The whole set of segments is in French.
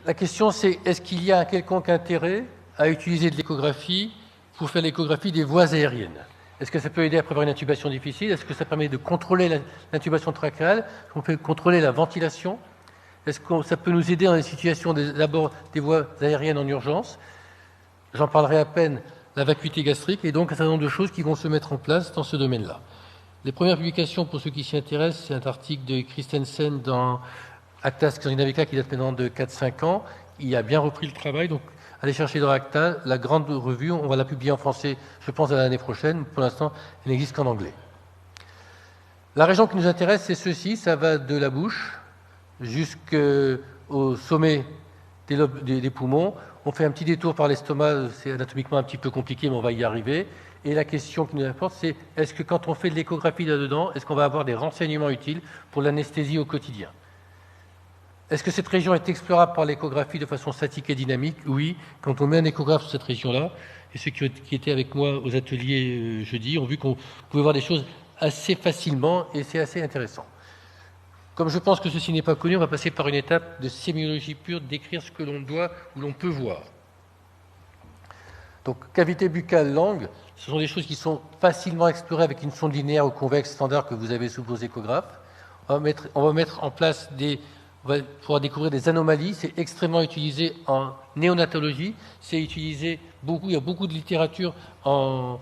La question, c'est est-ce qu'il y a un quelconque intérêt à utiliser de l'échographie pour faire l'échographie des voies aériennes? Est-ce que ça peut aider à prévoir une intubation difficile? Est-ce que ça permet de contrôler l'intubation trachéale? Est-ce qu'on peut contrôler la ventilation? Est-ce que ça peut nous aider dans les situations d'abord des voies aériennes en urgence? J'en parlerai à peine, la vacuité gastrique, et donc un certain nombre de choses qui vont se mettre en place dans ce domaine-là. Les premières publications, pour ceux qui s'y intéressent, c'est un article de Christensen dans Acta Scandinavica qui date maintenant de 4-5 ans. Il a bien repris le travail, donc allez chercher dans Acta, la grande revue, on va la publier en français, je pense, à l'année prochaine. Pour l'instant, elle n'existe qu'en anglais. La région qui nous intéresse, c'est ceci, ça va de la bouche jusqu'au sommet des poumons. On fait un petit détour par l'estomac, c'est anatomiquement un petit peu compliqué, mais on va y arriver. Et la question qui nous importe, c'est est-ce que quand on fait de l'échographie là-dedans, est-ce qu'on va avoir des renseignements utiles pour l'anesthésie au quotidien? Est-ce que cette région est explorable par l'échographie de façon statique et dynamique? Oui. Quand on met un échographe sur cette région-là, et ceux qui étaient avec moi aux ateliers jeudi ont vu qu'on pouvait voir des choses assez facilement, et c'est assez intéressant. Comme je pense que ceci n'est pas connu, on va passer par une étape de sémiologie pure, décrire ce que l'on doit ou l'on peut voir. Donc, cavité buccale, langue, ce sont des choses qui sont facilement explorées avec une sonde linéaire ou convexe standard que vous avez sous vos échographes. On va mettre en place on va pouvoir découvrir des anomalies. C'est extrêmement utilisé en néonatologie. C'est utilisé beaucoup. Il y a beaucoup de littérature en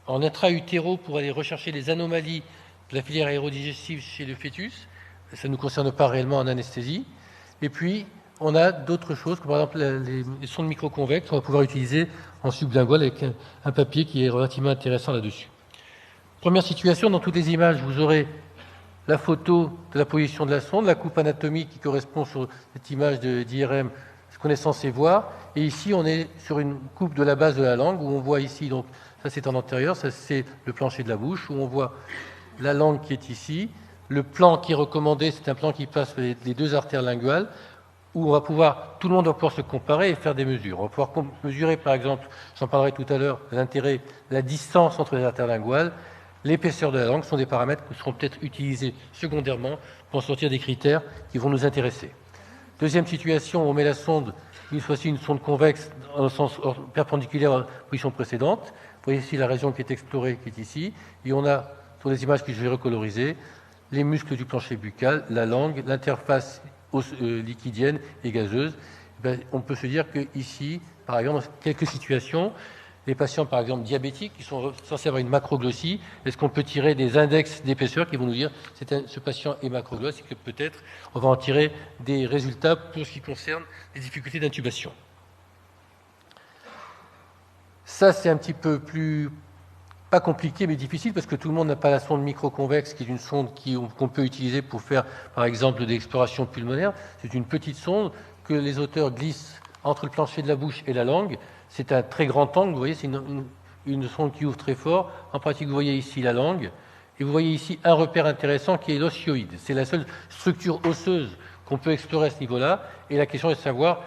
intra-utéro pour aller rechercher les anomalies de la filière aérodigestive chez le fœtus. Ça ne nous concerne pas réellement en anesthésie. Et puis, on a d'autres choses, comme par exemple les sondes microconvexes qu'on va pouvoir utiliser en sublingual avec un papier qui est relativement intéressant là-dessus. Première situation, dans toutes les images, vous aurez la photo de la position de la sonde, la coupe anatomique qui correspond sur cette image d'IRM, ce qu'on est censé voir. Et ici, on est sur une coupe de la base de la langue, où on voit ici, donc ça c'est en antérieur, ça c'est le plancher de la bouche, où on voit la langue qui est ici. Le plan qui est recommandé, c'est un plan qui passe les deux artères linguales, où tout le monde va pouvoir se comparer et faire des mesures. On va pouvoir mesurer, par exemple, j'en parlerai tout à l'heure, l'intérêt, la distance entre les artères linguales, l'épaisseur de la langue, sont des paramètres qui seront peut-être utilisés secondairement pour sortir des critères qui vont nous intéresser. Deuxième situation, on met la sonde, une fois-ci une sonde convexe, dans le sens perpendiculaire à la position précédente. Vous voyez ici la région qui est explorée, qui est ici, et on a, sur les images que je vais recoloriser, les muscles du plancher buccal, la langue, l'interface liquidienne et gazeuse. On peut se dire qu'ici, par exemple, dans quelques situations, les patients, par exemple, diabétiques, qui sont censés avoir une macroglossie, est-ce qu'on peut tirer des index d'épaisseur qui vont nous dire ce patient est macroglosse et que peut-être on va en tirer des résultats pour ce qui concerne les difficultés d'intubation. Ça, c'est un petit peu plus, pas compliqué, mais difficile, parce que tout le monde n'a pas la sonde microconvexe, qui est une sonde qu'on peut utiliser pour faire, par exemple, des explorations pulmonaires. C'est une petite sonde que les auteurs glissent entre le plancher de la bouche et la langue. C'est un très grand angle, vous voyez, c'est une sonde qui ouvre très fort. En pratique, vous voyez ici la langue, et vous voyez ici un repère intéressant qui est l'osioïde. C'est la seule structure osseuse qu'on peut explorer à ce niveau-là, et la question est de savoir,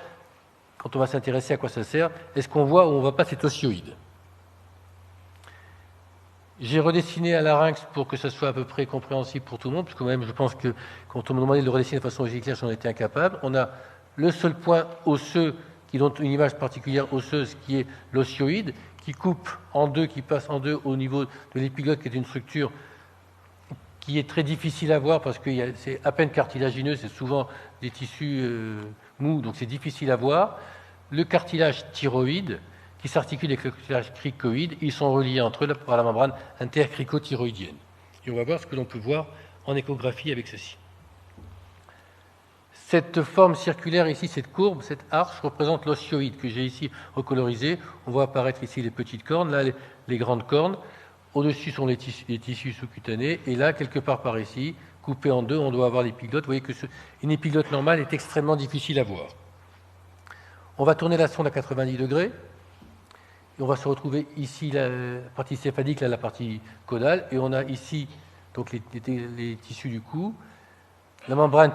quand on va s'intéresser à quoi ça sert, est-ce qu'on voit ou on ne voit pas cet osioïde? J'ai redessiné à larynx pour que ça soit à peu près compréhensible pour tout le monde, parce que même je pense que quand on me demandait de le redessiner de façon claire, j'en étais incapable. On a le seul point osseux qui donne une image particulière osseuse, qui est l'osioïde, qui coupe en deux, qui passe en deux au niveau de l'épiglotte, qui est une structure qui est très difficile à voir parce que c'est à peine cartilagineux, c'est souvent des tissus mous, donc c'est difficile à voir. Le cartilage thyroïde, qui s'articulent avec le cartilage cricoïde, ils sont reliés entre eux par la membrane intercricothyroïdienne. Et on va voir ce que l'on peut voir en échographie avec ceci. Cette forme circulaire ici, cette courbe, cette arche, représente l'osioïde que j'ai ici recolorisé. On voit apparaître ici les petites cornes, là les grandes cornes. Au-dessus sont les tissus sous-cutanés. Et là, quelque part par ici, coupé en deux, on doit avoir l'épiglotte. Vous voyez qu'une épiglotte normale est extrêmement difficile à voir. On va tourner la sonde à 90 degrés. Et on va se retrouver ici la partie céphalique, là la partie caudale, et on a ici donc les tissus du cou, la membrane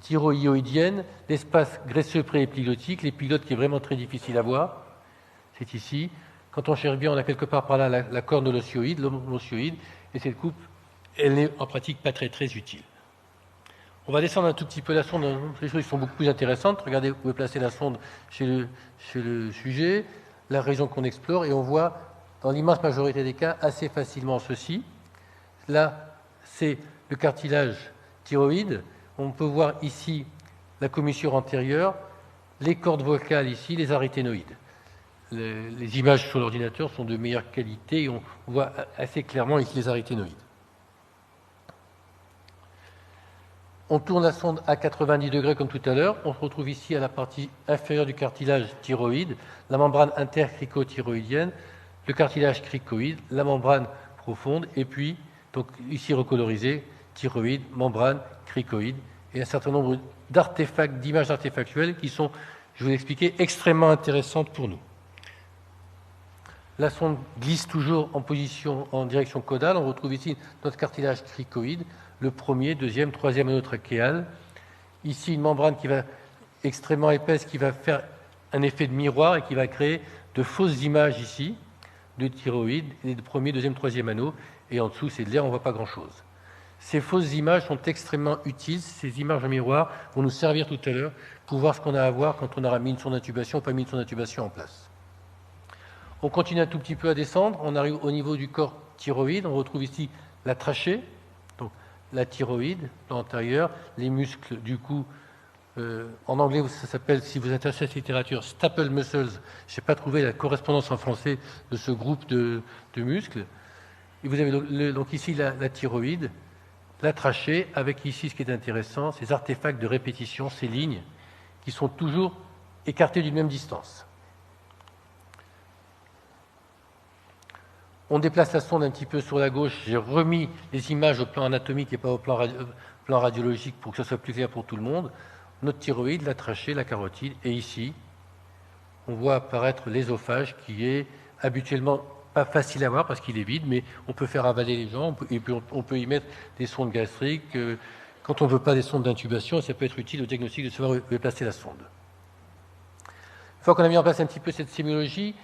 thyroïdienne, l'espace graisseux préépiglottique, l'épiglotte qui est vraiment très difficile à voir, c'est ici. Quand on cherche bien, on a quelque part par là la corne de l'osioïde, et cette coupe, elle n'est en pratique pas très utile. On va descendre un tout petit peu la sonde, les choses qui sont beaucoup plus intéressantes. Regardez, vous pouvez placer la sonde chez le sujet, la région qu'on explore, et on voit, dans l'immense majorité des cas, assez facilement ceci. Là, c'est le cartilage thyroïde. On peut voir ici la commissure antérieure, les cordes vocales ici, les aryténoïdes. Les images sur l'ordinateur sont de meilleure qualité et on voit assez clairement ici les aryténoïdes. On tourne la sonde à 90 degrés comme tout à l'heure. On se retrouve ici à la partie inférieure du cartilage thyroïde, la membrane intercricothyroïdienne, le cartilage cricoïde, la membrane profonde, et puis, donc ici recolorisé, thyroïde, membrane, cricoïde, et un certain nombre d'artefacts, d'images artefactuelles qui sont, je vous l'ai expliqué, extrêmement intéressantes pour nous. La sonde glisse toujours en position, en direction caudale. On retrouve ici notre cartilage cricoïde, le premier, deuxième, troisième anneau trachéal. Ici, une membrane qui va extrêmement épaisse, qui va faire un effet de miroir et qui va créer de fausses images ici, de thyroïde, et de premier, deuxième, troisième anneau. Et en dessous, c'est de l'air, on ne voit pas grand-chose. Ces fausses images sont extrêmement utiles. Ces images en miroir vont nous servir tout à l'heure pour voir ce qu'on a à voir quand on aura mis une sonde d'intubation ou pas mis une sonde d'intubation en place. On continue un tout petit peu à descendre. On arrive au niveau du corps thyroïde. On retrouve ici la trachée, donc la thyroïde, l'antérieur, les muscles du cou. En anglais, ça s'appelle, si vous êtes intéressé à cette littérature, staple muscles. Je n'ai pas trouvé la correspondance en français de ce groupe de muscles. Et vous avez donc ici la thyroïde, la trachée, avec ici ce qui est intéressant, ces artefacts de répétition, ces lignes, qui sont toujours écartées d'une même distance. On déplace la sonde un petit peu sur la gauche. J'ai remis les images au plan anatomique et pas au plan radiologique pour que ce soit plus clair pour tout le monde. Notre thyroïde, la trachée, la carotide, et ici, on voit apparaître l'ésophage qui est habituellement pas facile à voir parce qu'il est vide, mais on peut faire avaler les gens, et puis on peut y mettre des sondes gastriques. Quand on ne veut pas des sondes d'intubation, ça peut être utile au diagnostic de savoir où placer la sonde. Une fois qu'on a mis en place un petit peu cette sémiologie,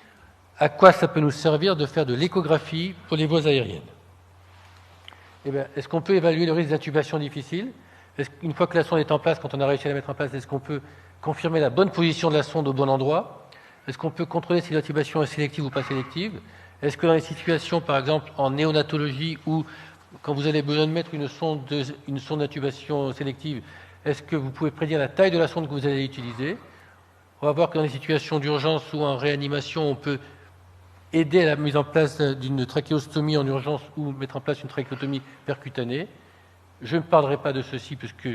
à quoi ça peut nous servir de faire de l'échographie pour les voies aériennes? Eh bien, est-ce qu'on peut évaluer le risque d'intubation difficile? Une fois que la sonde est en place, quand on a réussi à la mettre en place, est-ce qu'on peut confirmer la bonne position de la sonde au bon endroit? Est-ce qu'on peut contrôler si l'intubation est sélective ou pas sélective? Est-ce que dans les situations, par exemple, en néonatologie, où quand vous avez besoin de mettre une sonde d'intubation sélective, est-ce que vous pouvez prédire la taille de la sonde que vous allez utiliser? On va voir que dans les situations d'urgence ou en réanimation, on peut aider à la mise en place d'une trachéostomie en urgence ou mettre en place une trachéotomie percutanée. Je ne parlerai pas de ceci puisque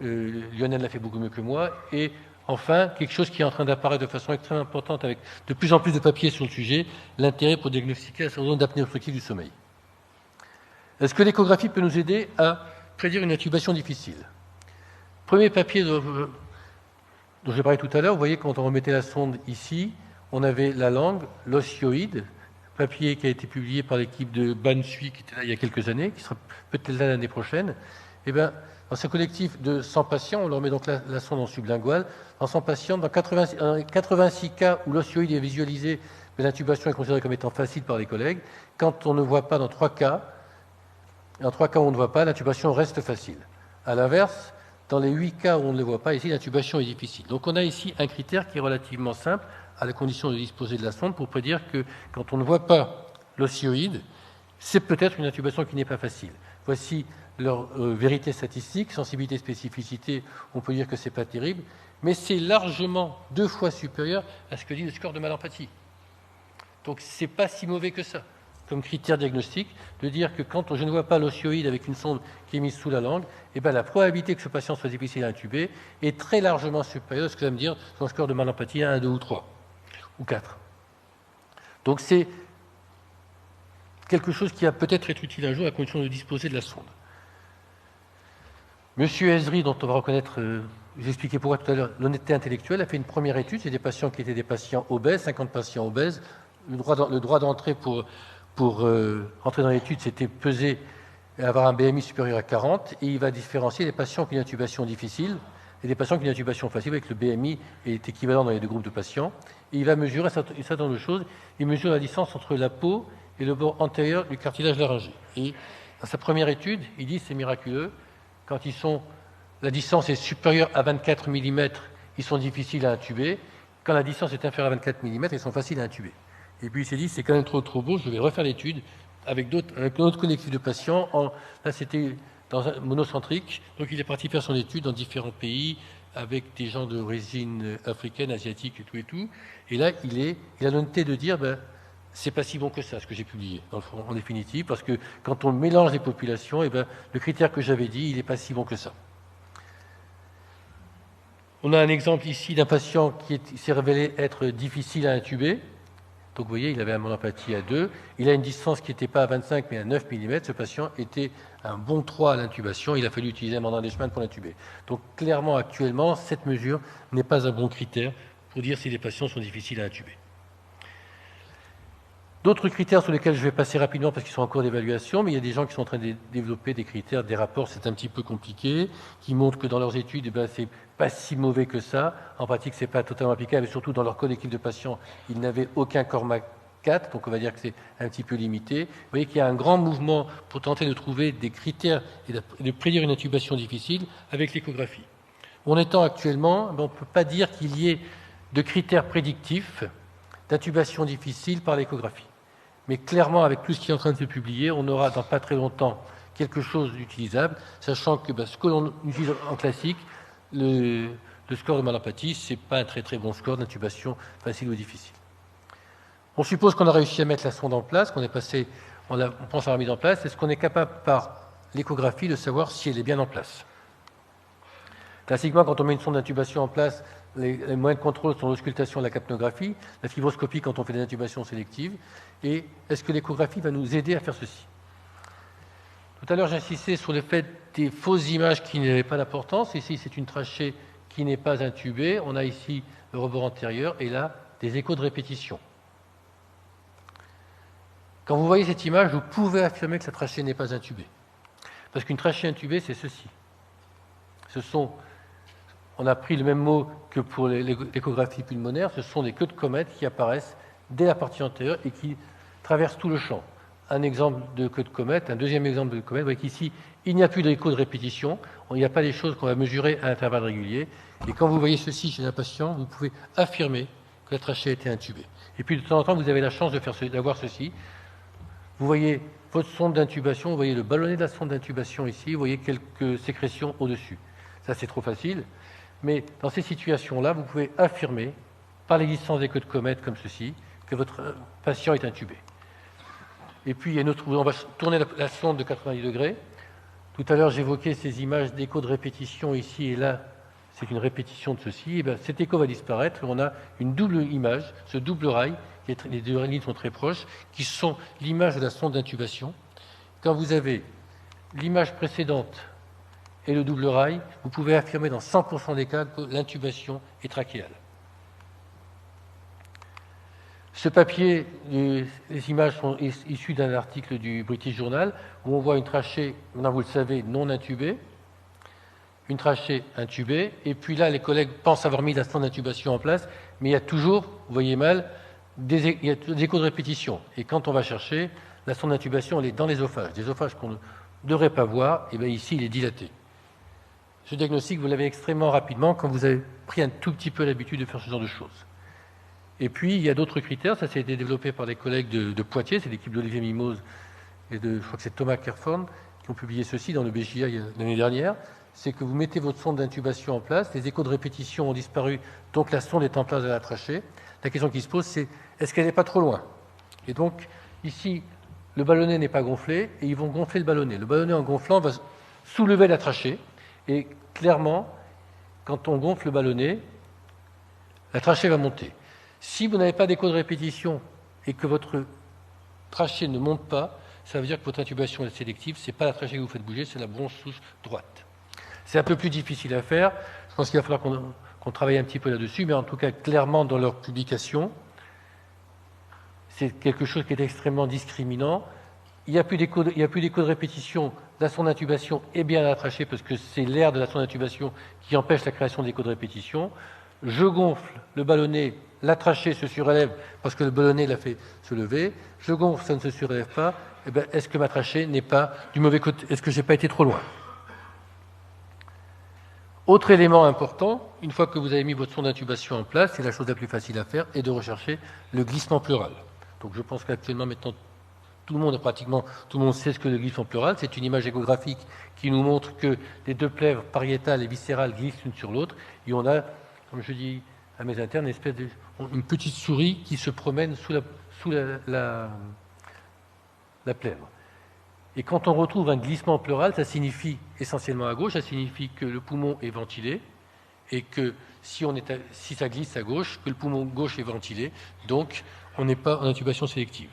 Lionel l'a fait beaucoup mieux que moi. Et enfin, quelque chose qui est en train d'apparaître de façon extrêmement importante avec de plus en plus de papiers sur le sujet, l'intérêt pour diagnostiquer la syndrome d'apnée obstructive du sommeil. Est-ce que l'échographie peut nous aider à prédire une intubation difficile? Premier papier dont j'ai parlé tout à l'heure, vous voyez quand on remettait la sonde ici, on avait la langue, l'osioïde, papier qui a été publié par l'équipe de Bansui qui était là il y a quelques années, qui sera peut-être là l'année prochaine. Et bien, dans ce collectif de 100 patients, on leur met donc la sonde en sublingual. Dans 100 patients, dans 86 cas où l'osioïde est visualisé, mais l'intubation est considérée comme étant facile par les collègues. Quand on ne voit pas dans 3 cas, où on ne voit pas, l'intubation reste facile. À l'inverse, dans les 8 cas où on ne le voit pas, ici, l'intubation est difficile. Donc on a ici un critère qui est relativement simple, à la condition de disposer de la sonde, pour prédire que quand on ne voit pas l'osioïde, c'est peut-être une intubation qui n'est pas facile. Voici leur vérité statistique, sensibilité, spécificité, on peut dire que ce n'est pas terrible, mais c'est largement 2 fois supérieur à ce que dit le score de Malampathie. Donc ce n'est pas si mauvais que ça, comme critère diagnostique, de dire que quand je ne vois pas l'osioïde avec une sonde qui est mise sous la langue, eh bien, la probabilité que ce patient soit difficile à intuber est très largement supérieure à ce que ça va me dire son score de Malampathie 1, 2 ou 3. Ou 4. Donc c'est quelque chose qui va peut-être être utile un jour à condition de disposer de la sonde. Monsieur Ezri, dont on va reconnaître, j'ai expliqué pourquoi tout à l'heure, l'honnêteté intellectuelle, a fait une première étude. C'est des patients qui étaient des patients obèses, 50 patients obèses. Le droit d'entrée pour entrer dans l'étude, c'était peser et avoir un BMI supérieur à 40. Et il va différencier les patients qui ont une intubation difficile et des patients qui ont une intubation facile, avec le BMI est équivalent dans les 2 groupes de patients. Et il va mesurer un certain nombre de choses. Il mesure la distance entre la peau et le bord antérieur du cartilage laryngé. Et dans sa première étude, il dit c'est miraculeux. Quand ils sont la distance est supérieure à 24 mm, ils sont difficiles à intuber. Quand la distance est inférieure à 24 mm, ils sont faciles à intuber. Et puis il s'est dit, c'est quand même trop beau, je vais refaire l'étude avec un autre collectif de patients. Là, c'était dans un monocentrique. Donc il est parti faire son étude dans différents pays, avec des gens d'origine africaine, asiatique et tout. Et là, il a l'honnêteté de dire, c'est pas si bon que ça, ce que j'ai publié, en définitive, parce que quand on mélange les populations, le critère que j'avais dit, il n'est pas si bon que ça. On a un exemple ici d'un patient qui s'est révélé être difficile à intuber. Donc vous voyez, il avait un monopathie à 2. Il a une distance qui n'était pas à 25 mais à 9 mm. Ce patient était un bon 3 à l'intubation. Il a fallu utiliser un mandant d'Eichmann pour l'intuber. Donc clairement, actuellement, cette mesure n'est pas un bon critère pour dire si les patients sont difficiles à intuber. D'autres critères sur lesquels je vais passer rapidement parce qu'ils sont en cours d'évaluation, mais il y a des gens qui sont en train de développer des critères, des rapports, c'est un petit peu compliqué, qui montrent que dans leurs études, c'est pas si mauvais que ça. En pratique, c'est pas totalement applicable, et surtout dans leur collectif de patients, ils n'avaient aucun CORMA 4, donc on va dire que c'est un petit peu limité. Vous voyez qu'il y a un grand mouvement pour tenter de trouver des critères et de prédire une intubation difficile avec l'échographie. En étant actuellement, on ne peut pas dire qu'il y ait de critères prédictifs d'intubation difficile par l'échographie. Mais clairement, avec tout ce qui est en train de se publier, on aura dans pas très longtemps quelque chose d'utilisable, sachant que ce que l'on utilise en classique, le score de Mallampati, ce n'est pas un très bon score d'intubation facile ou difficile. On suppose qu'on a réussi à mettre la sonde en place, on pense avoir mis en place. Est-ce qu'on est capable, par l'échographie, de savoir si elle est bien en place? Classiquement, quand on met une sonde d'intubation en place, les moyens de contrôle sont l'auscultation et la capnographie, la fibroscopie quand on fait des intubations sélectives. Et est-ce que l'échographie va nous aider à faire ceci? Tout à l'heure, j'insistais sur le fait des fausses images qui n'avaient pas d'importance. Ici, c'est une trachée qui n'est pas intubée. On a ici le rebord antérieur et là, des échos de répétition. Quand vous voyez cette image, vous pouvez affirmer que la trachée n'est pas intubée. Parce qu'une trachée intubée, c'est ceci. On a pris le même mot que pour l'échographie pulmonaire, ce sont des queues de comète qui apparaissent dès la partie antérieure et qui traversent tout le champ. Un exemple de queue de comète, un deuxième exemple de comète. Vous voyez qu'ici, il n'y a plus d'écho de répétition, il n'y a pas des choses qu'on va mesurer à intervalles réguliers. Et quand vous voyez ceci chez un patient, vous pouvez affirmer que la trachée a été intubée. Et puis de temps en temps, vous avez la chance d'avoir ceci. Vous voyez votre sonde d'intubation, vous voyez le ballonnet de la sonde d'intubation ici, vous voyez quelques sécrétions au-dessus. Ça, c'est trop facile. Mais dans ces situations-là, vous pouvez affirmer, par l'existence des queues de comète comme ceci, que votre patient est intubé. Et puis, on va tourner la sonde de 90 degrés. Tout à l'heure, j'évoquais ces images d'écho de répétition ici et là. C'est une répétition de ceci. Et cet écho va disparaître. On a une double image, ce double rail, les deux lignes sont très proches, qui sont l'image de la sonde d'intubation. Quand vous avez l'image précédente et le double rail, vous pouvez affirmer dans 100% des cas que l'intubation est trachéale. Ce papier, les images sont issues d'un article du British Journal où on voit une trachée, maintenant vous le savez, non intubée, une trachée intubée, et puis là les collègues pensent avoir mis la sonde d'intubation en place, mais il y a toujours, vous voyez mal, des échos de répétition. Et quand on va chercher, la sonde d'intubation, elle est dans l'ésophage. L'ésophage qu'on ne devrait pas voir, et bien ici il est dilaté. Ce diagnostic, vous l'avez extrêmement rapidement quand vous avez pris un tout petit peu l'habitude de faire ce genre de choses. Et puis, il y a d'autres critères. Ça a été développé par des collègues de Poitiers. C'est l'équipe d'Olivier Mimose et je crois que c'est Thomas Kerford qui ont publié ceci dans le BJA l'année dernière. C'est que vous mettez votre sonde d'intubation en place, les échos de répétition ont disparu, donc la sonde est en place de la trachée. La question qui se pose, c'est est-ce qu'elle n'est pas trop loin? Et donc, ici, le ballonnet n'est pas gonflé et ils vont gonfler le ballonnet. Le ballonnet, en gonflant, va soulever la trachée. Et clairement, quand on gonfle le ballonnet, la trachée va monter. Si vous n'avez pas d'écho de répétition et que votre trachée ne monte pas, ça veut dire que votre intubation est sélective. Ce n'est pas la trachée que vous faites bouger, c'est la bronche souche droite. C'est un peu plus difficile à faire. Je pense qu'il va falloir qu'on travaille un petit peu là-dessus, mais en tout cas, clairement, dans leur publication, c'est quelque chose qui est extrêmement discriminant. Il n'y a plus d'écho de répétition. La sonde d'intubation est bien à la trachée parce que c'est l'air de la sonde d'intubation qui empêche la création d'échos de répétition. Je gonfle le ballonnet, la trachée se surélève parce que le ballonnet l'a fait se lever. Je gonfle, ça ne se surélève pas. Eh bien, est-ce que ma trachée n'est pas du mauvais côté? Est-ce que je n'ai pas été trop loin? Autre élément important, une fois que vous avez mis votre sonde d'intubation en place, c'est la chose la plus facile à faire, est de rechercher le glissement pleural. Donc je pense qu'actuellement, maintenant, pratiquement tout le monde sait ce que le glissement pleural. C'est une image échographique qui nous montre que les deux plèvres pariétales et viscérales glissent l'une sur l'autre. Et on a, comme je dis à mes internes, une petite souris qui se promène sous la plèvre. Et quand on retrouve un glissement pleural, ça signifie essentiellement à gauche, ça signifie que le poumon est ventilé et que si ça glisse à gauche, que le poumon gauche est ventilé, donc on n'est pas en intubation sélective.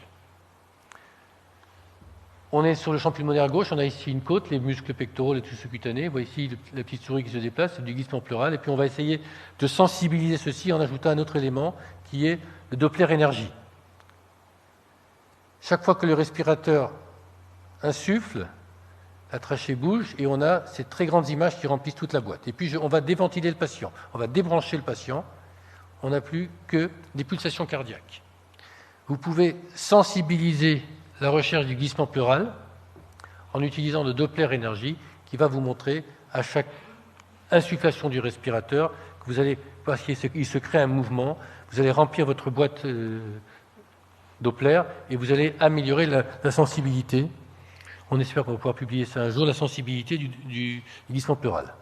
On est sur le champ pulmonaire gauche, on a ici une côte, les muscles pectoraux, les tissus cutanés. Vous voyez ici la petite souris qui se déplace, c'est du glissement pleural. Et puis on va essayer de sensibiliser ceci en ajoutant un autre élément qui est le Doppler énergie. Chaque fois que le respirateur insuffle, la trachée bouge et on a ces très grandes images qui remplissent toute la boîte. Et puis on va déventiler le patient, on va débrancher le patient, on n'a plus que des pulsations cardiaques. Vous pouvez sensibiliser la recherche du glissement pleural en utilisant le Doppler énergie qui va vous montrer à chaque insufflation du respirateur que vous allez, parce qu'il se crée un mouvement, vous allez remplir votre boîte Doppler et vous allez améliorer la sensibilité. On espère qu'on va pouvoir publier ça un jour, la sensibilité du glissement pleural.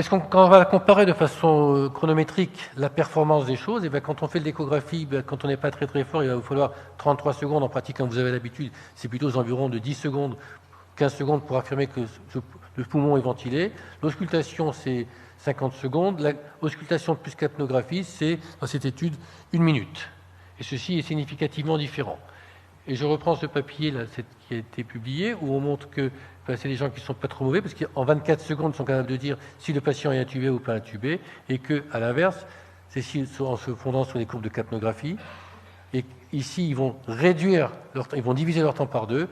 Quand on va comparer de façon chronométrique la performance des choses, et bien quand on fait l'échographie, quand on n'est pas très très fort, il va vous falloir 33 secondes. En pratique, quand vous avez l'habitude, c'est plutôt aux environs de 10 secondes, 15 secondes pour affirmer que le poumon est ventilé. L'auscultation, c'est 50 secondes. L'auscultation plus capnographie, c'est, dans cette étude, 1 minute. Et ceci est significativement différent. Et je reprends ce papier là, qui a été publié, où on montre que c'est des gens qui ne sont pas trop mauvais, parce qu'en 24 secondes, ils sont capables de dire si le patient est intubé ou pas intubé, et qu'à l'inverse, c'est en se fondant sur les courbes de capnographie. Et ici, ils vont ils vont diviser leur temps par deux.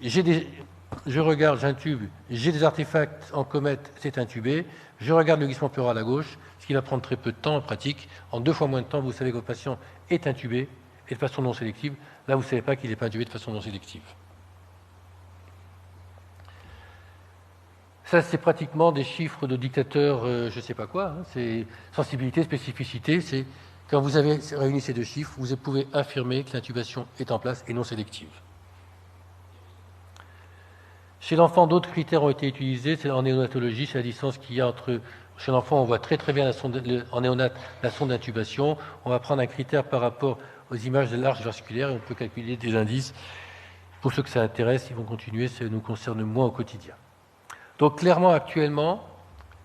Je regarde, j'intube, j'ai des artefacts en comète, c'est intubé. Je regarde le glissement pleural à gauche, ce qui va prendre très peu de temps en pratique. En 2 fois moins de temps, vous savez que votre patient est intubé, et de façon non sélective. Là, vous ne savez pas qu'il n'est pas intubé de façon non sélective. Ça, c'est pratiquement des chiffres de dictateurs, je ne sais pas quoi. C'est sensibilité, spécificité. C'est quand vous avez réuni ces deux chiffres, vous pouvez affirmer que l'intubation est en place et non sélective. Chez l'enfant, d'autres critères ont été utilisés. C'est en néonatologie, c'est la distance qu'il y a entre... Chez l'enfant, on voit très très bien en néonat la sonde d'intubation. On va prendre un critère par rapport aux images de l'arche vasculaire et on peut calculer des indices. Pour ceux que ça intéresse, ils vont continuer, ça nous concerne moins au quotidien. Donc clairement, actuellement,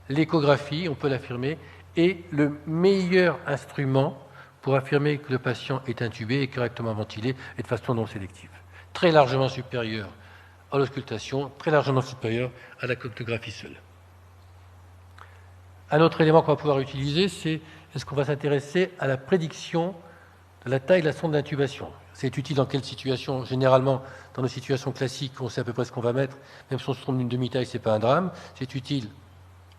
l'échographie, on peut l'affirmer, est le meilleur instrument pour affirmer que le patient est intubé et correctement ventilé et de façon non sélective. Très largement supérieur à l'auscultation, très largement supérieur à la capnographie seule. Un autre élément qu'on va pouvoir utiliser, c'est est-ce qu'on va s'intéresser à la prédiction de la taille de la sonde d'intubation. C'est utile dans quelle situation? Généralement, dans nos situations classiques, on sait à peu près ce qu'on va mettre, même si on se trompe d'une demi-taille, ce n'est pas un drame. C'est utile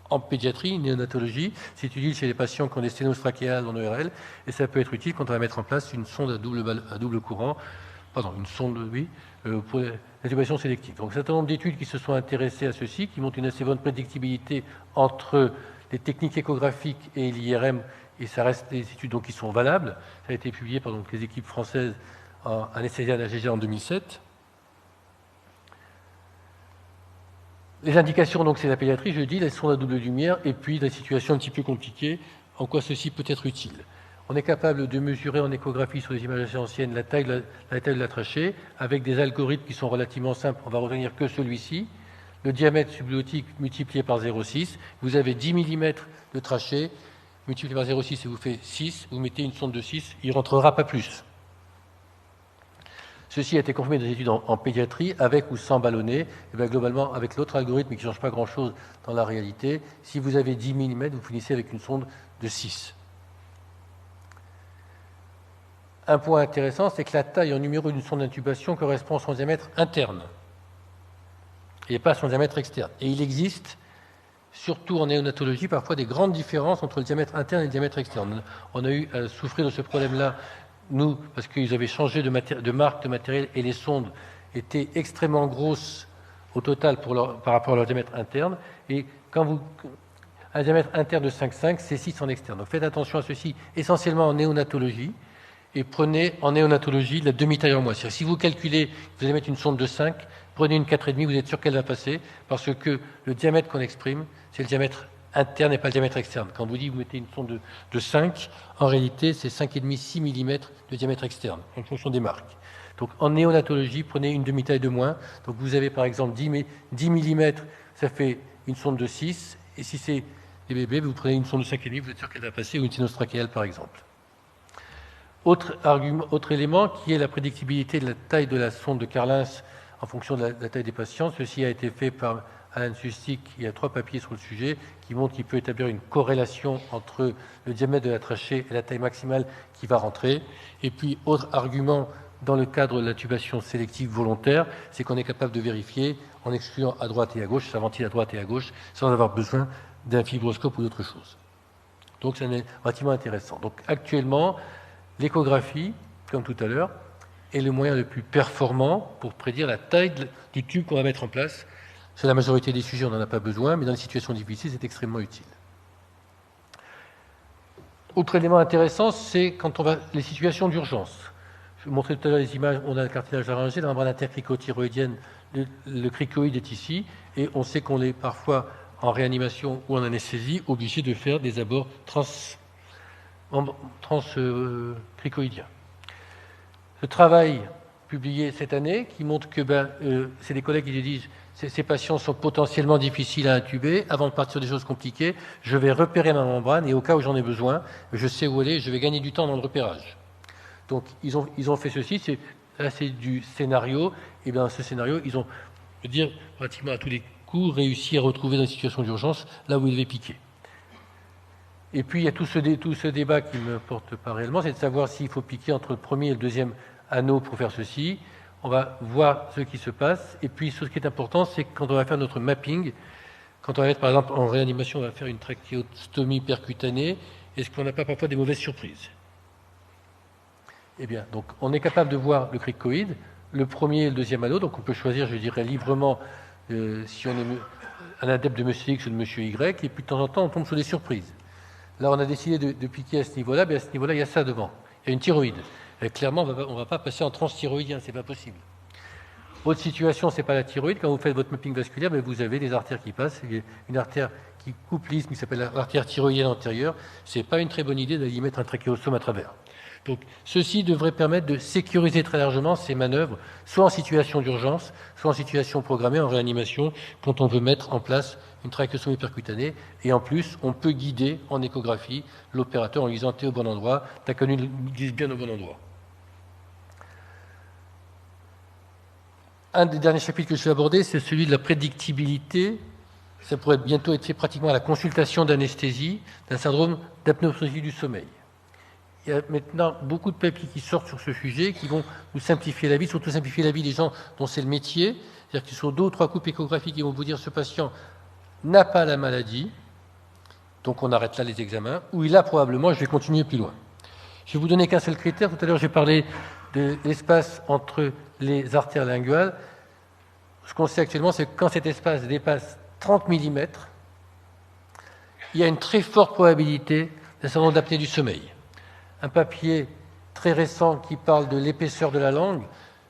en pédiatrie, néonatologie, c'est utile chez les patients qui ont des sténoses trachéales en ERL, et ça peut être utile quand on va mettre en place une sonde à double courant, pour l'intubation sélective. Donc, un certain nombre d'études qui se sont intéressées à ceci, qui montrent une assez bonne prédictibilité entre les techniques échographiques et l'IRM, et ça reste des études donc, qui sont valables. Ça a été publié par donc, les équipes françaises en anesthésie AGG en 2007. Les indications, donc, c'est la pédiatrie, je dis, les sondes à double lumière, et puis la situation un petit peu compliquée, en quoi ceci peut être utile. On est capable de mesurer en échographie sur des images assez anciennes la taille de la trachée, avec des algorithmes qui sont relativement simples. On va retenir que celui-ci. Le diamètre subglottique multiplié par 0,6. Vous avez 10 mm de trachée, multiplié par 0,6, ça vous fait 6. Vous mettez une sonde de 6, il ne rentrera pas plus. Ceci a été confirmé dans des études en pédiatrie, avec ou sans ballonnet. Et bien, globalement, avec l'autre algorithme qui ne change pas grand-chose dans la réalité, si vous avez 10 mm, vous finissez avec une sonde de 6. Un point intéressant, c'est que la taille en numéro d'une sonde d'intubation correspond à son diamètre interne et pas à son diamètre externe. Et il existe, surtout en néonatologie, parfois des grandes différences entre le diamètre interne et le diamètre externe. On a eu à souffrir de ce problème-là, nous, parce qu'ils avaient changé de marque de matériel et les sondes étaient extrêmement grosses au total par rapport à leur diamètre interne. Et quand un diamètre interne de 5,5, c'est 6 en externe. Donc faites attention à ceci, essentiellement en néonatologie, et prenez en néonatologie la demi-taille en moins. C'est-à-dire, si vous calculez, vous allez mettre une sonde de 5, prenez une 4,5, vous êtes sûr qu'elle va passer, parce que le diamètre qu'on exprime, c'est le diamètre interne et pas le diamètre externe. Quand vous dites vous mettez une sonde de 5, en réalité, c'est 5,5, 6 mm de diamètre externe, en fonction des marques. Donc en néonatologie, prenez une demi-taille de moins. Donc vous avez par exemple 10 mm, ça fait une sonde de 6, et si c'est des bébés, vous prenez une sonde de 5,5, vous êtes sûr qu'elle va passer, ou une sinus trachéale par exemple. Autre élément qui est la prédictibilité de la taille de la sonde de Carlins en fonction de la taille des patients. Ceci a été fait par Alan Sustik. Il y a 3 papiers sur le sujet qui montrent qu'il peut établir une corrélation entre le diamètre de la trachée et la taille maximale qui va rentrer. Et puis, autre argument dans le cadre de la tubation sélective volontaire, c'est qu'on est capable de vérifier en excluant à droite et à gauche, ça ventile à droite et à gauche, sans avoir besoin d'un fibroscope ou d'autre chose. Donc, c'est relativement intéressant. Donc, actuellement, l'échographie, comme tout à l'heure, est le moyen le plus performant pour prédire la taille du tube qu'on va mettre en place. Sur la majorité des sujets, on n'en a pas besoin, mais dans les situations difficiles, c'est extrêmement utile. Autre élément intéressant, c'est quand on va les situations d'urgence. Je vous montrais tout à l'heure les images, on a le cartilage laryngé, la membrane intercricothyroïdienne, le cricoïde est ici, et on sait qu'on est parfois en réanimation ou en anesthésie obligé de faire des abords transcricoïdiens. Le travail publié cette année qui montre que c'est des collègues qui disent ces patients sont potentiellement difficiles à intuber. Avant de partir des choses compliquées, je vais repérer ma membrane et au cas où j'en ai besoin, je sais où elle est, je vais gagner du temps dans le repérage. Donc ils ont fait ceci, c'est du scénario, et bien ce scénario, ils ont, je veux dire, pratiquement à tous les coups, réussi à retrouver dans une situation d'urgence là où il devait piquer. Et puis il y a tout ce débat qui ne me porte pas réellement, c'est de savoir s'il faut piquer entre le premier et le deuxième anneau pour faire ceci. On va voir ce qui se passe. Et puis ce qui est important, c'est que quand on va faire notre mapping, quand on va être par exemple en réanimation, on va faire une trachéostomie percutanée, est-ce qu'on n'a pas parfois des mauvaises surprises? Eh bien, donc on est capable de voir le cricoïde, le premier et le deuxième anneau, donc on peut choisir, je dirais, librement si on est un adepte de monsieur X ou de monsieur Y, et puis de temps en temps, on tombe sur des surprises. Là, on a décidé de piquer à ce niveau-là, mais à ce niveau-là, il y a ça devant. Il y a une thyroïde. Et clairement, on ne va pas passer en transthyroïdien, ce n'est pas possible. Autre situation, ce n'est pas la thyroïde. Quand vous faites votre mapping vasculaire, vous avez des artères qui passent. Il y a une artère qui coupe l'isthme, qui s'appelle l'artère thyroïdienne antérieure. Ce n'est pas une très bonne idée d'aller y mettre un trachéostome à travers. Donc, ceci devrait permettre de sécuriser très largement ces manœuvres, soit en situation d'urgence, soit en situation programmée, en réanimation, quand on veut mettre en place une trachéostomie percutanée. Et en plus, on peut guider en échographie l'opérateur en lui disant « t'es au bon endroit, ta canule glisse bien au bon endroit ». Un des derniers chapitres que je vais aborder, c'est celui de la prédictibilité. Ça pourrait bientôt être fait pratiquement à la consultation d'anesthésie d'un syndrome d'apnosie du sommeil. Il y a maintenant beaucoup de papiers qui sortent sur ce sujet, qui vont nous simplifier la vie, surtout simplifier la vie des gens dont c'est le métier. C'est-à-dire qu'ils sont 2 ou 3 coupes échographiques qui vont vous dire ce patient n'a pas la maladie, donc on arrête là les examens, ou il a probablement, je vais continuer plus loin. Je vais vous donner qu'un seul critère. Tout à l'heure, j'ai parlé de l'espace entre les artères linguales. Ce qu'on sait actuellement, c'est que quand cet espace dépasse 30 mm, il y a une très forte probabilité d'un syndrome d'apnée du sommeil. Un papier très récent qui parle de l'épaisseur de la langue,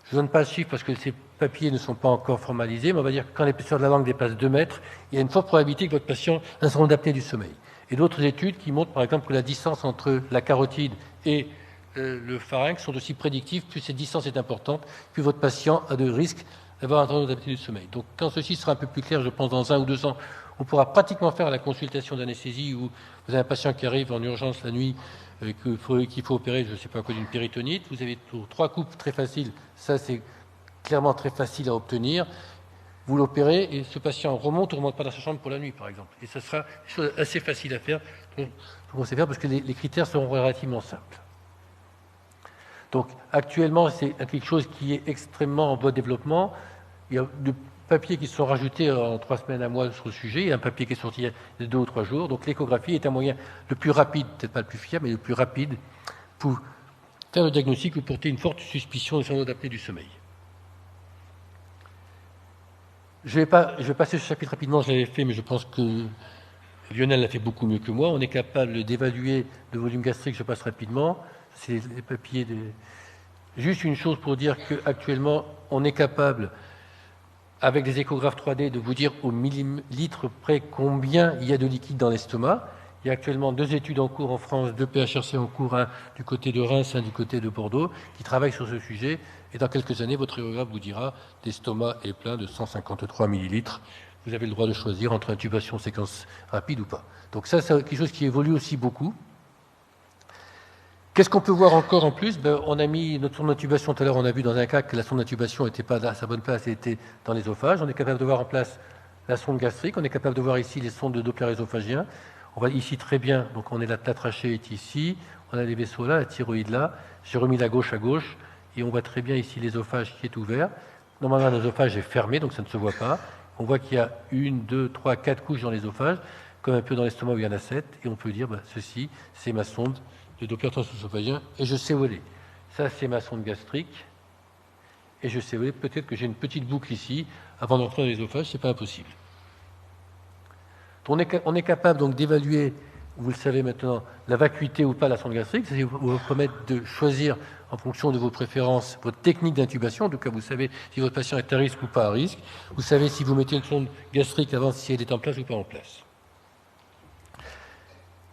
je ne donne pas le chiffre parce que ces papiers ne sont pas encore formalisés, mais on va dire que quand l'épaisseur de la langue dépasse 2 mètres, il y a une forte probabilité que votre patient ait un syndrome d'apnée du sommeil. Et d'autres études qui montrent par exemple que la distance entre la carotide et le pharynx sont aussi prédictives. Plus cette distance est importante, plus votre patient a de risques d'avoir un syndrome d'apnée du sommeil. Donc quand ceci sera un peu plus clair, je pense dans 1 ou 2 ans, on pourra pratiquement faire la consultation d'anesthésie où vous avez un patient qui arrive en urgence la nuit, qu'il faut opérer, je ne sais pas quoi, d'une péritonite. Vous avez 3 coupes très faciles, ça c'est clairement très facile à obtenir. Vous l'opérez et ce patient remonte ou ne remonte pas dans sa chambre pour la nuit, par exemple. Et ce sera une chose assez facile à faire, on sait faire parce que les critères seront relativement simples. Donc actuellement, c'est quelque chose qui est extrêmement en bon développement. Il y a de papiers qui sont rajoutés en 3 semaines à mois sur le sujet. Il y a un papier qui est sorti il y a 2 ou 3 jours. Donc l'échographie est un moyen le plus rapide, peut-être pas le plus fiable, mais le plus rapide pour faire le diagnostic ou porter une forte suspicion de syndrome d'apnée du sommeil. Je vais passer ce chapitre rapidement, je l'avais fait, mais je pense que Lionel l'a fait beaucoup mieux que moi. On est capable d'évaluer le volume gastrique, je passe rapidement. C'est les papiers de... Juste une chose pour dire qu'actuellement, on est capable, avec des échographes 3D, de vous dire au millilitre près combien il y a de liquide dans l'estomac. Il y a actuellement 2 études en cours en France, 2 PHRC en cours, un du côté de Reims, un du côté de Bordeaux, qui travaillent sur ce sujet. Et dans quelques années, votre échographe vous dira l'estomac est plein de 153 millilitres. Vous avez le droit de choisir entre intubation, séquence rapide ou pas. Donc ça, c'est quelque chose qui évolue aussi beaucoup. Qu'est-ce qu'on peut voir encore en plus? On a mis notre sonde d'intubation tout à l'heure, on a vu dans un cas que la sonde d'intubation n'était pas à sa bonne place, elle était dans l'ésophage. On est capable de voir en place la sonde gastrique, on est capable de voir ici les sondes de Doppler ésophagiens. On voit ici très bien, donc on est la trachée est ici, on a les vaisseaux là, la thyroïde là. J'ai remis la gauche à gauche et on voit très bien ici l'ésophage qui est ouvert. Normalement, l'ésophage est fermé, donc ça ne se voit pas. On voit qu'il y a 1, 2, 3, 4 couches dans l'ésophage, comme un peu dans l'estomac où il y en a 7. Et on peut dire, ceci, c'est ma sonde de Doppler transœsophagien, et je sais où elle est. Ça, c'est ma sonde gastrique, et je sais où elle est. Peut-être que j'ai une petite boucle ici, avant d'entrer dans l'ésophage, ce n'est pas impossible. On est capable donc d'évaluer, vous le savez maintenant, la vacuité ou pas de la sonde gastrique. Ça vous permettre de choisir, en fonction de vos préférences, votre technique d'intubation. En tout cas, vous savez si votre patient est à risque ou pas à risque. Vous savez si vous mettez une sonde gastrique avant, si elle est en place ou pas en place.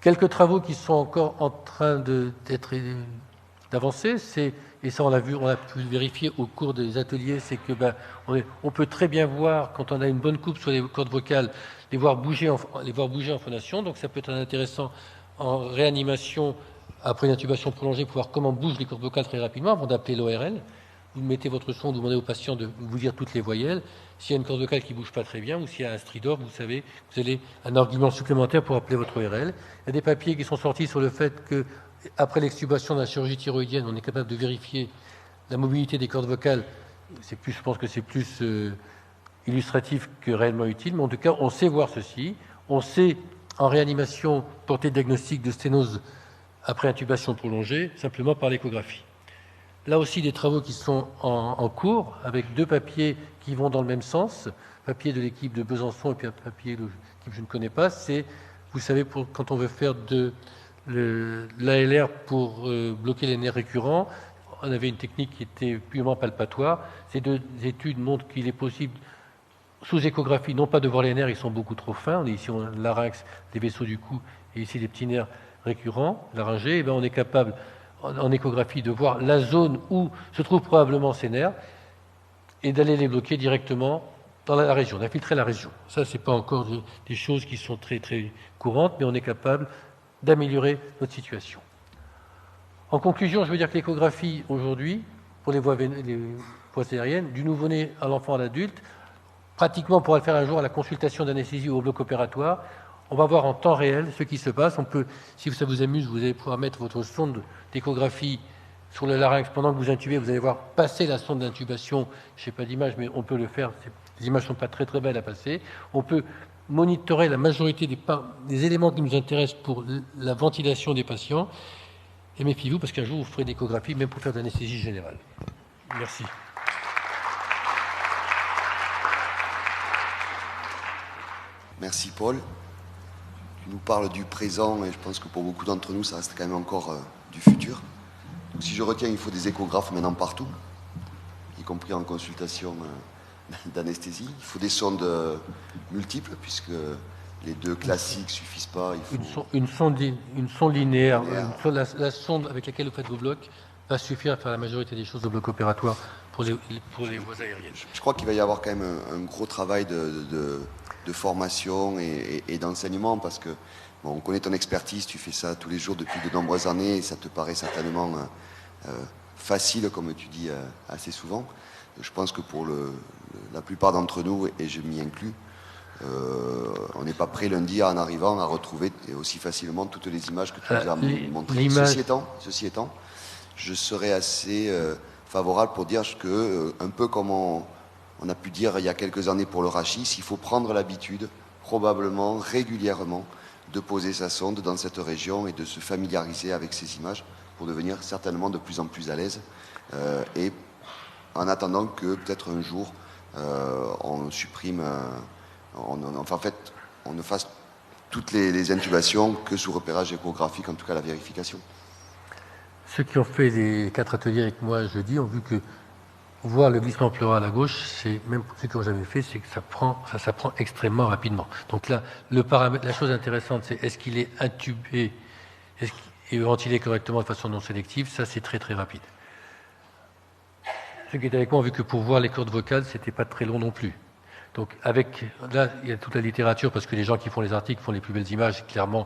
Quelques travaux qui sont encore en train d'avancer, et ça on a pu le vérifier au cours des ateliers, c'est que on peut très bien voir, quand on a une bonne coupe sur les cordes vocales, les voir bouger en phonation. Donc ça peut être intéressant en réanimation, après une intubation prolongée, pour voir comment bougent les cordes vocales très rapidement avant d'appeler l'ORL. Vous mettez votre sonde, vous demandez au patient de vous dire toutes les voyelles. S'il y a une corde vocale qui ne bouge pas très bien ou s'il y a un stridor, vous savez, vous avez un argument supplémentaire pour appeler votre ORL. Il y a des papiers qui sont sortis sur le fait qu'après l'extubation de la chirurgie thyroïdienne, on est capable de vérifier la mobilité des cordes vocales. Je pense que c'est plus illustratif que réellement utile, mais en tout cas, on sait voir ceci. On sait, en réanimation, porter le diagnostic de sténose après intubation prolongée, simplement par l'échographie. Là aussi, des travaux qui sont en cours, avec 2 papiers qui vont dans le même sens. Papier de l'équipe de Besançon et puis un papier de l'équipe que je ne connais pas. C'est, vous savez, quand on veut faire de l'ALR pour bloquer les nerfs récurrents, on avait une technique qui était purement palpatoire. Ces 2 études montrent qu'il est possible, sous échographie, non pas de voir les nerfs, ils sont beaucoup trop fins. On est ici, on a le larynx, les vaisseaux du cou, et ici les petits nerfs récurrents, laryngés. Et on est capable, en échographie, de voir la zone où se trouvent probablement ces nerfs et d'aller les bloquer directement dans la région, d'infiltrer la région. Ça, ce n'est pas encore des choses qui sont très, très courantes, mais on est capable d'améliorer notre situation. En conclusion, je veux dire que l'échographie, aujourd'hui, pour les voies aériennes, du nouveau-né à l'enfant à l'adulte, pratiquement, on pourra le faire un jour à la consultation d'anesthésie ou au bloc opératoire. On va voir en temps réel ce qui se passe. On peut, si ça vous amuse, vous allez pouvoir mettre votre sonde d'échographie sur le larynx pendant que vous intubez. Vous allez voir passer la sonde d'intubation. Je n'ai pas d'image, mais on peut le faire. Les images ne sont pas très très belles à passer. On peut monitorer la majorité des éléments qui nous intéressent pour la ventilation des patients. Et méfiez-vous, parce qu'un jour, vous ferez une échographie, même pour faire de l'anesthésie générale. Merci. Merci Paul. Tu nous parles du présent et je pense que pour beaucoup d'entre nous, ça reste quand même encore du futur. Donc, si je retiens, il faut des échographes maintenant partout, y compris en consultation d'anesthésie. Il faut des sondes multiples, puisque les 2 classiques ne suffisent pas. Il faut une sonde linéaire. La sonde avec laquelle vous faites vos blocs va suffire à faire la majorité des choses au bloc opératoire pour les voies aériennes. Je crois qu'il va y avoir quand même un gros travail de formation et d'enseignement, parce que on connaît ton expertise, tu fais ça tous les jours depuis de nombreuses années et ça te paraît certainement facile, comme tu dis assez souvent. Je pense que pour la plupart d'entre nous, et je m'y inclus, on n'est pas prêt lundi en arrivant à retrouver aussi facilement toutes les images que tu nous as montrées. Ceci étant, je serais assez favorable pour dire que, un peu comme on a pu dire il y a quelques années pour le rachis, il faut prendre l'habitude, probablement, régulièrement, de poser sa sonde dans cette région et de se familiariser avec ces images pour devenir certainement de plus en plus à l'aise. Et en attendant que peut-être un jour, on supprime, en fait, on ne fasse toutes les intubations que sous repérage échographique, en tout cas la vérification. Ceux qui ont fait les 4 ateliers avec moi jeudi ont vu que voir le glissement pleural à gauche, c'est même pour ceux qui n'ont jamais fait, c'est que ça s'apprend extrêmement rapidement. Donc là, le paramètre, la chose intéressante, c'est est-ce qu'il est intubé et ventilé correctement de façon non sélective. Ça, c'est très très rapide. Ceux qui étaient avec moi ont vu que pour voir les cordes vocales, c'était pas très long non plus. Donc là, il y a toute la littérature parce que les gens qui font les articles font les plus belles images, clairement.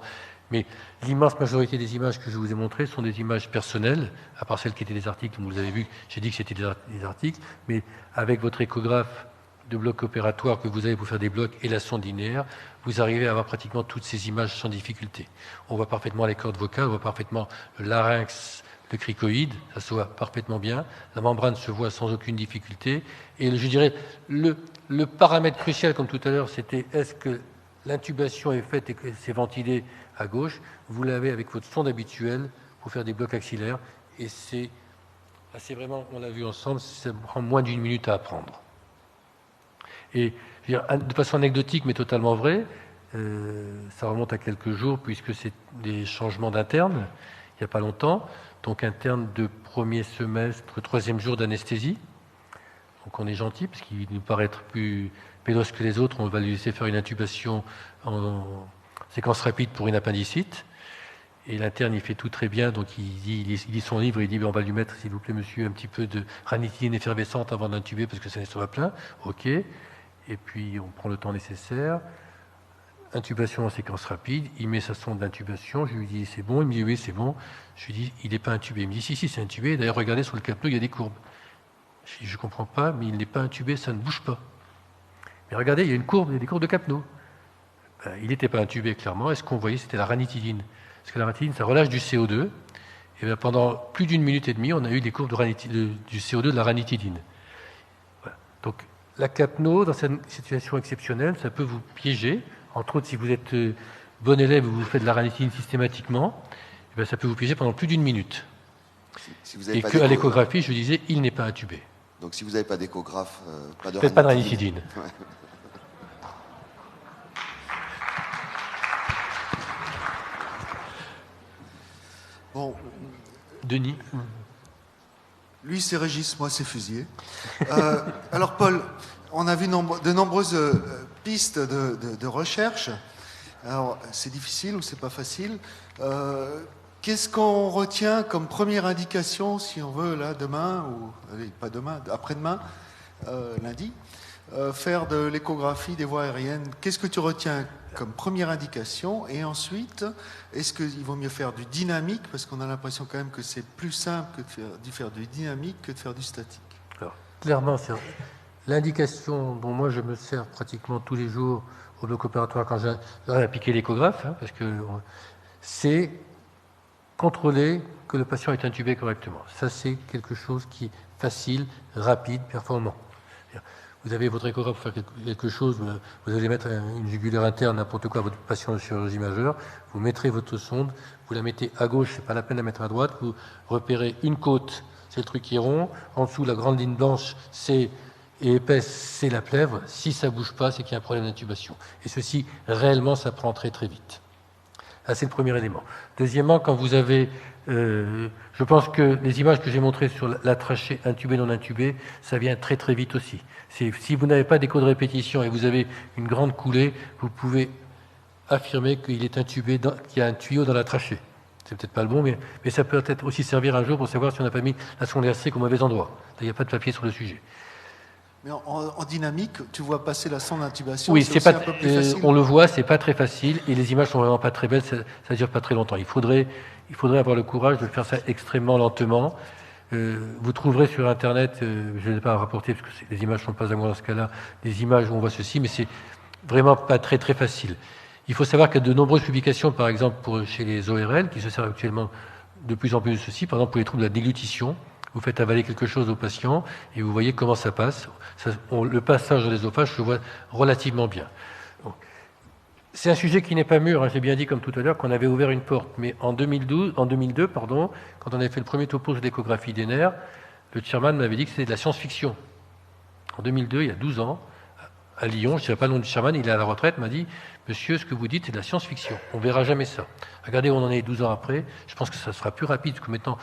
Mais l'immense majorité des images que je vous ai montrées sont des images personnelles, à part celles qui étaient des articles, comme vous avez vu, j'ai dit que c'était des articles, mais avec votre échographe de bloc opératoire que vous avez pour faire des blocs et la sonde linéaire, vous arrivez à avoir pratiquement toutes ces images sans difficulté. On voit parfaitement les cordes vocales, on voit parfaitement le larynx, le cricoïde, ça se voit parfaitement bien, la membrane se voit sans aucune difficulté, et je dirais, le paramètre crucial, comme tout à l'heure, c'était est-ce que l'intubation est faite et que c'est ventilé à gauche, vous l'avez avec votre sonde habituelle pour faire des blocs axillaires, et c'est vraiment, on l'a vu ensemble, ça prend moins d'une minute à apprendre. Et de façon anecdotique, mais totalement vraie, ça remonte à quelques jours, puisque c'est des changements d'interne, il n'y a pas longtemps, donc interne de premier semestre, 3e jour d'anesthésie. Donc on est gentil, parce qu'il nous paraît être plus pédos que les autres, on va lui laisser faire une intubation en séquence rapide pour une appendicite. Et l'interne, il fait tout très bien, donc il lit son livre, il dit on va lui mettre, s'il vous plaît, monsieur, un petit peu de ranitidine effervescente avant d'intuber, parce que ça va plein. OK. Et puis on prend le temps nécessaire. Intubation en séquence rapide, il met sa sonde d'intubation, je lui dis c'est bon, il me dit oui c'est bon, je lui dis il n'est pas intubé, il me dit si c'est intubé, d'ailleurs regardez sur le capnot il y a des courbes. Je ne comprends pas, mais il n'est pas intubé, ça ne bouge pas. Mais regardez, il y a des courbes de capnot. Il n'était pas intubé clairement, et ce qu'on voyait c'était la ranitidine. Parce que la ranitidine ça relâche du CO2, et bien, pendant plus d'1 minute et demie on a eu des courbes du CO2 de la ranitidine. Voilà. Donc la capno dans cette situation exceptionnelle, ça peut vous piéger. Entre autres, si vous êtes bon élève et vous faites de la ranitidine systématiquement, eh bien, ça peut vous piéger pendant plus d'1 minute. Et qu'à l'échographie, je disais, il n'est pas intubé. Donc si vous n'avez pas d'échographe, pas de ranitidine. Faites pas de ranitidine. Ouais. Bon. Denis. Lui, c'est Régis, moi, c'est Fusier. Alors, Paul, on a vu de nombreuses pistes de recherche. Alors, c'est difficile ou c'est pas facile. Qu'est-ce qu'on retient comme première indication, si on veut, là, demain, ou allez, pas demain, après-demain, lundi, faire de l'échographie des voies aériennes? Qu'est-ce que tu retiens comme première indication? Et ensuite, est-ce qu'il vaut mieux faire du dynamique? Parce qu'on a l'impression quand même que c'est plus simple que de faire du dynamique que de faire du statique. Alors, clairement, c'est l'indication dont moi je me sers pratiquement tous les jours au bloc opératoire quand j'ai appliqué l'échographe, parce que c'est contrôler que le patient est intubé correctement. Ça, c'est quelque chose qui est facile, rapide, performant. Vous avez votre échographe pour faire quelque chose, vous allez mettre une jugulaire interne, n'importe quoi, à votre patient de chirurgie majeure, vous mettrez votre sonde, vous la mettez à gauche, c'est pas la peine de la mettre à droite, vous repérez une côte, c'est le truc qui est rond, en dessous la grande ligne blanche, et épaisse, c'est la plèvre. Si ça ne bouge pas, c'est qu'il y a un problème d'intubation. Et ceci, réellement, ça prend très très vite. Ça, c'est le premier élément. Deuxièmement, quand vous avez... je pense que les images que j'ai montrées sur la trachée intubée, non intubée, ça vient très très vite aussi. Si vous n'avez pas d'écho de répétition et vous avez une grande coulée, vous pouvez affirmer qu'il est intubé, qu'il y a un tuyau dans la trachée. C'est peut-être pas le bon, mais ça peut peut-être aussi servir un jour pour savoir si on n'a pas mis la sonde gastrique au mauvais endroit. Il n'y a pas de papier sur le sujet. Mais en dynamique, tu vois passer la sonde d'intubation, oui, c'est pas un peu plus facile. On le voit, c'est pas très facile et les images sont vraiment pas très belles, ça ne dure pas très longtemps. Il faudrait avoir le courage de faire ça extrêmement lentement. Vous trouverez sur Internet, je ne l'ai pas rapporté parce que les images ne sont pas à moi dans ce cas-là, des images où on voit ceci, mais c'est vraiment pas très très facile. Il faut savoir qu'il y a de nombreuses publications, par exemple chez les ORL, qui se servent actuellement de plus en plus de ceci, par exemple pour les troubles de la déglutition. Vous faites avaler quelque chose au patient et vous voyez comment ça passe. Le passage dans l'œsophage se voit relativement bien. C'est un sujet qui n'est pas mûr. J'ai bien dit, comme tout à l'heure, qu'on avait ouvert une porte. Mais en 2002, quand on avait fait le premier topo de l'échographie des nerfs, le chairman m'avait dit que c'était de la science-fiction. en 2002, il y a 12 ans, à Lyon, je ne dirais pas le nom du chairman, il est à la retraite, m'a dit « Monsieur, ce que vous dites, c'est de la science-fiction. On ne verra jamais ça. » Regardez où on en est 12 ans après. Je pense que ça sera plus rapide, parce que maintenant,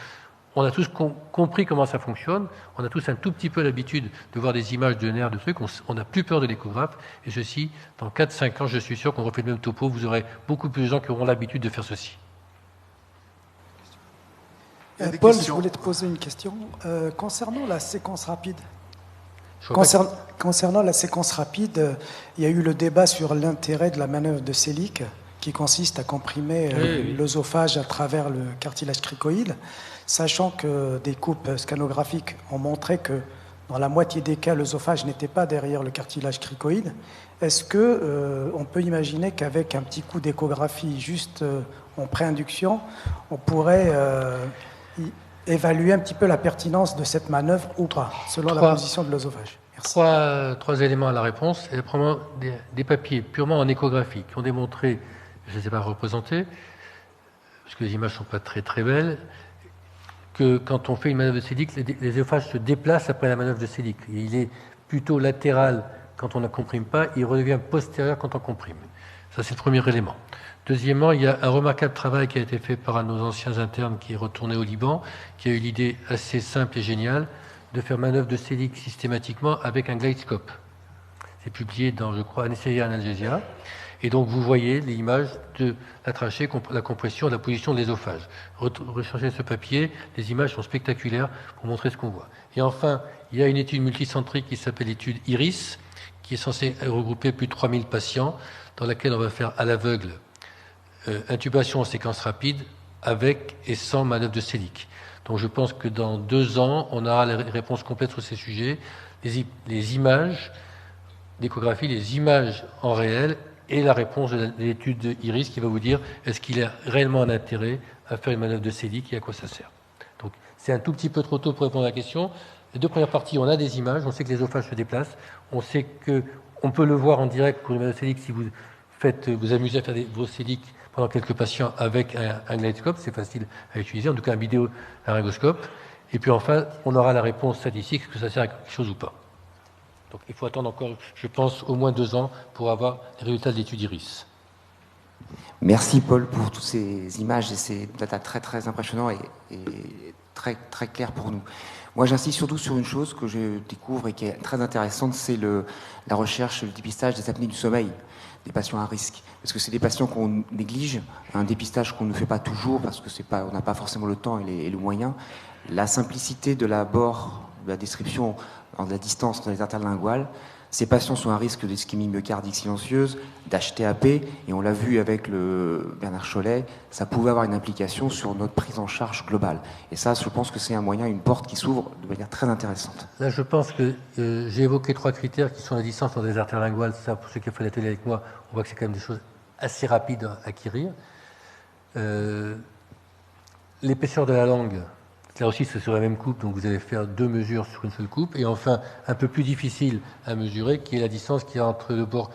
on a tous compris comment ça fonctionne. On a tous un tout petit peu l'habitude de voir des images de nerfs, de trucs. On n'a plus peur de l'échographe. Et ceci, dans 4-5 ans, je suis sûr qu'on refait le même topo. Vous aurez beaucoup plus de gens qui auront l'habitude de faire ceci. Paul, je voulais te poser une question. Concernant la séquence rapide, concernant la séquence rapide, il y a eu le débat sur l'intérêt de la manœuvre de Selig, qui consiste à comprimer l'œsophage à travers le cartilage cricoïde, sachant que des coupes scanographiques ont montré que dans la moitié des cas, l'œsophage n'était pas derrière le cartilage cricoïde. Est-ce que on peut imaginer qu'avec un petit coup d'échographie juste en préinduction, on pourrait évaluer un petit peu la pertinence de cette manœuvre ou pas, selon la position de l'œsophage? Trois éléments à la réponse. Et premièrement, des papiers purement en échographie qui ont démontré, je ne sais pas représenter, parce que les images ne sont pas très très belles, que quand on fait une manœuvre de Selig, les œsophages se déplacent après la manœuvre de Selig. Il est plutôt latéral quand on ne comprime pas, il redevient postérieur quand on comprime. Ça, c'est le premier élément. Deuxièmement, il y a un remarquable travail qui a été fait par un de nos anciens internes qui est retourné au Liban, qui a eu l'idée assez simple et géniale de faire manœuvre de Selig systématiquement avec un glidescope. C'est publié dans, je crois, Anesthésia Analgesia. Et donc, vous voyez les images de la trachée, la compression, la position de l'œsophage. Recherchez ce papier, les images sont spectaculaires pour montrer ce qu'on voit. Et enfin, il y a une étude multicentrique qui s'appelle l'étude IRIS, qui est censée regrouper plus de 3000 patients, dans laquelle on va faire à l'aveugle intubation en séquence rapide avec et sans manœuvre de Selig. Donc je pense que dans 2 ans, on aura les réponses complètes sur ces sujets, les images d'échographie, les images en réel et la réponse de l'étude de IRIS qui va vous dire est-ce qu'il y a réellement un intérêt à faire une manœuvre de Selig et à quoi ça sert. Donc c'est un tout petit peu trop tôt pour répondre à la question. Les 2 premières parties, on a des images, on sait que les œsophages se déplacent, on sait qu'on peut le voir en direct pour une manœuvre de Selig si vous amusez à faire vos Selig pendant quelques patients avec un glidescope, c'est facile à utiliser, en tout cas un vidéo-laryngoscope. Et puis enfin, on aura la réponse statistique, est-ce que ça sert à quelque chose ou pas. Donc il faut attendre encore, je pense, au moins 2 ans pour avoir les résultats de l'étude IRIS. Merci Paul pour toutes ces images et ces data très très impressionnants et très très clairs pour nous. Moi j'insiste surtout sur une chose que je découvre et qui est très intéressante, c'est la recherche, le dépistage des apnées du sommeil des patients à risque. Parce que c'est des patients qu'on néglige, un dépistage qu'on ne fait pas toujours parce que on n'a pas forcément le temps et le moyen. La simplicité de la description de la distance dans les interlinguales, ces patients sont à risque d'ischémie myocardique silencieuse, d'HTAP, et on l'a vu avec le Bernard Chollet, ça pouvait avoir une implication sur notre prise en charge globale. Et ça, je pense que c'est un moyen, une porte qui s'ouvre de manière très intéressante. Là, je pense que j'ai évoqué 3 critères qui sont la distance dans les interlinguales. Ça, pour ceux qui ont fait la télé avec moi, on voit que c'est quand même des choses assez rapides à acquérir. L'épaisseur de la langue, là aussi, c'est sur la même coupe, donc vous allez faire 2 mesures sur une seule coupe. Et enfin, un peu plus difficile à mesurer, qui est la distance qu'il y a entre le bord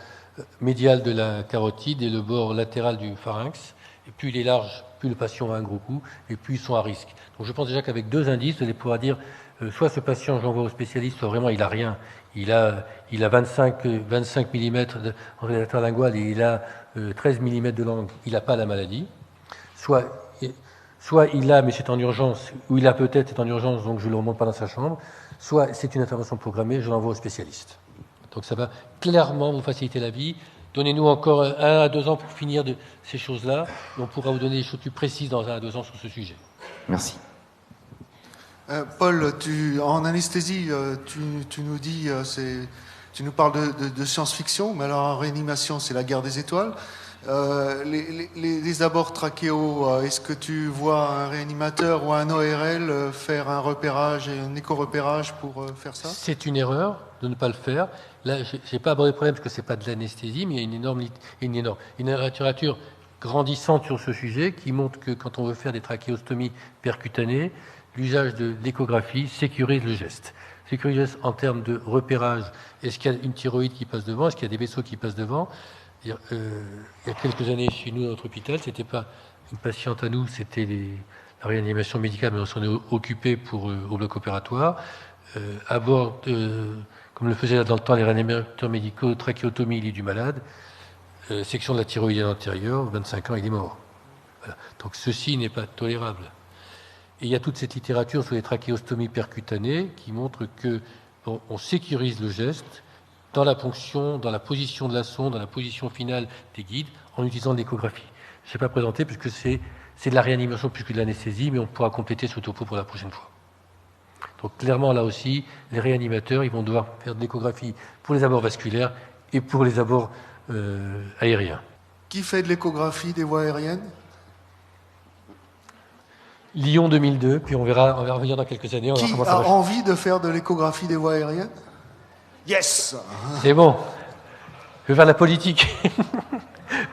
médial de la carotide et le bord latéral du pharynx. Et plus il est large, plus le patient a un gros coup, et plus ils sont à risque. Donc je pense déjà qu'avec 2 indices, vous allez pouvoir dire, soit ce patient, j'envoie au spécialiste, soit vraiment il n'a rien. Il a 25 mm en interlingual et il a 13 mm de langue, il n'a pas la maladie. Soit il l'a, mais c'est en urgence, ou il a peut-être, c'est en urgence, donc je ne le remonte pas dans sa chambre, soit c'est une intervention programmée, je l'envoie au spécialiste. Donc ça va clairement vous faciliter la vie. Donnez-nous encore 1 à 2 ans pour finir de ces choses-là, et on pourra vous donner des choses plus précises dans 1 à 2 ans sur ce sujet. Merci. Paul, en anesthésie, tu nous dis, tu nous parles de science-fiction, mais alors en réanimation, c'est la guerre des étoiles. Les abords trachéaux, est-ce que tu vois un réanimateur ou un ORL faire un repérage et un éco-repérage pour faire ça? C'est une erreur de ne pas le faire. Là, je n'ai pas abordé le problème parce que ce n'est pas de l'anesthésie, mais il y a une littérature grandissante sur ce sujet qui montre que quand on veut faire des trachéostomies percutanées, l'usage de l'échographie sécurise le geste. Sécurise le geste en termes de repérage. Est-ce qu'il y a une thyroïde qui passe devant? Est-ce qu'il y a des vaisseaux qui passent devant? Il y a quelques années, chez nous, dans notre hôpital, ce n'était pas une patiente à nous, c'était la réanimation médicale, mais on s'en est occupé au bloc opératoire. À bord, comme le faisaient dans le temps les réanimateurs médicaux, trachéotomie, il est du malade, section de la thyroïdienne antérieure, 25 ans, il est mort. Voilà. Donc ceci n'est pas tolérable. Et il y a toute cette littérature sur les trachéostomies percutanées qui montre que on sécurise le geste dans la ponction, dans la position de la sonde, dans la position finale des guides, en utilisant l'échographie. Je ne sais pas présenter puisque c'est de la réanimation plus que de l'anesthésie, mais on pourra compléter ce topo pour la prochaine fois. Donc clairement, là aussi, les réanimateurs, ils vont devoir faire de l'échographie pour les abords vasculaires et pour les abords aériens. Qui fait de l'échographie des voies aériennes? Lyon 2002, puis on va revenir dans quelques années. On va Qui voir comment ça a va. envie de faire de l'échographie des voies aériennes? Yes! C'est bon. Je vais faire la politique.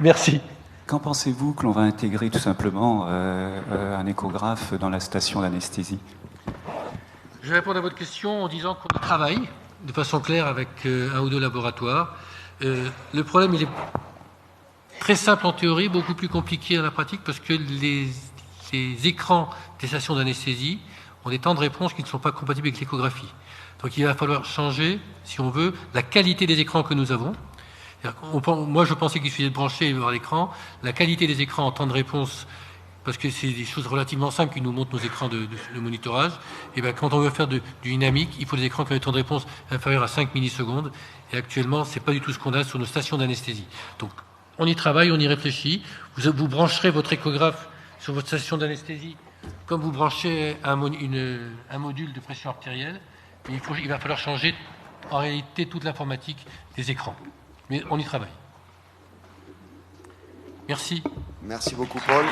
Merci. Quand pensez-vous que l'on va intégrer tout simplement un échographe dans la station d'anesthésie? Je vais répondre à votre question en disant qu'on travaille de façon claire avec un ou deux laboratoires. Le problème, il est très simple en théorie, beaucoup plus compliqué dans la pratique parce que les écrans des stations d'anesthésie ont des temps de réponse qui ne sont pas compatibles avec l'échographie. Donc il va falloir changer, si on veut, la qualité des écrans que nous avons. Moi, je pensais qu'il suffisait de brancher et de voir l'écran. La qualité des écrans en temps de réponse, parce que c'est des choses relativement simples qui nous montrent nos écrans de monitorage, et bien, quand on veut faire du dynamique, il faut des écrans qui ont un temps de réponse inférieur à 5 millisecondes. Et actuellement, ce n'est pas du tout ce qu'on a sur nos stations d'anesthésie. Donc, on y travaille, on y réfléchit. Vous brancherez votre échographe sur votre station d'anesthésie comme vous branchez un module de pression artérielle. Mais il va falloir changer en réalité toute l'informatique des écrans. Mais on y travaille. Merci. Merci beaucoup, Paul.